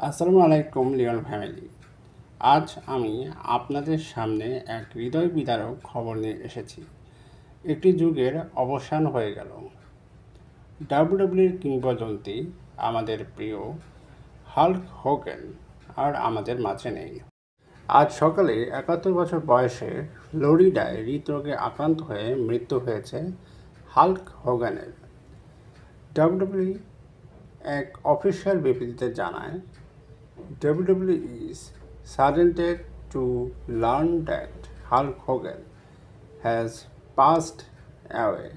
আসসালামু আলাইকুম Leone family. আজ আমি আপনাদের সামনে এক হৃদয় বিদারক খবর নিয়ে এসেছি। একটি যুগের অবসান হয়ে গেল। ডাব্লিউডাব্লিউইর কিংবদন্তি আমাদের প্রিয় হাল্ক হোগান আর আমাদের মাঝে নেই। আজ সকালে ৭১ বছর বয়সে ফ্লোরিডায় হৃদরোগে আক্রান্ত হয়ে মৃত্যু হয়েছে হাল্ক হোগানের। ডাব্লিউডাব্লিউই এক অফিসিয়াল বিবৃতিতে জানায়, WWE is saddened to learn that Hulk Hogan has passed away.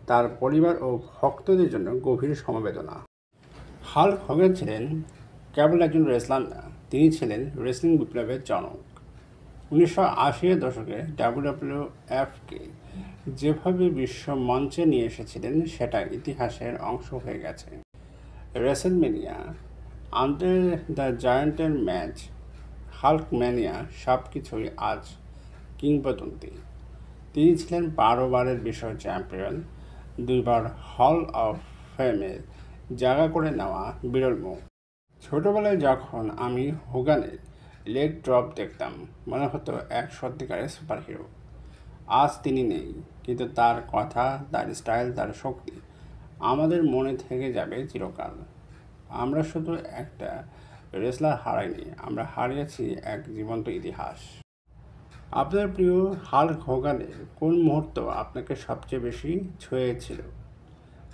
তার পরিবার ও ভক্তদের জন্য গভীর সমবেদনা। হাল্ক হোগান ছিলেন কেবল একজন রেসলার না, তিনি ছিলেন রেসলিং বিপ্লবের জনক। ১৯৮০-এর দশকে ডাব্লিউডাব্লিউএফকে যেভাবে বিশ্ব মঞ্চে নিয়ে এসেছিলেন সেটা ইতিহাসের অংশ হয়ে গেছে। রেসলমেনিয়া, আন্ডার দ্য জায়ান্টের ম্যাচ, হাল্কম্যানিয়া সব কিছুই আজ কিংবদন্তি। তিনি ছিলেন ১২ বারের বিশ্ব চ্যাম্পিয়ন, ২ বার হল অফ ফেমের জায়গা করে নেওয়া বিরল মুখ। ছোটবেলায় যখন আমি হোগানের লেগ ড্রপ দেখতাম মনে হতো এক সত্যিকারের সুপারহিরো। আজ তিনি নেই, কিন্তু তার কথা, তার স্টাইল, তার শক্তি আমাদের মনে থেকে যাবে চিরকাল। আমরা শুধু একটা রেসলার হারাইনি, আমরা হারিয়েছি এক জীবন্ত ইতিহাস। আপনার প্রিয় হাল্ক হোগানের কোন মুহূর্ত আপনাকে সবচেয়ে বেশি ছুঁয়েছিল?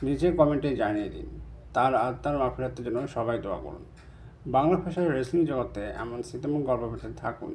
নিচে কমেন্টে জানিয়ে দিন। তার আত্মার মাগফিরাতের জন্য সবাই দোয়া করুন। বাংলা ভাষার রেসলিং জগতে এমন স্মৃতিময় গল্প পেতে থাকুন।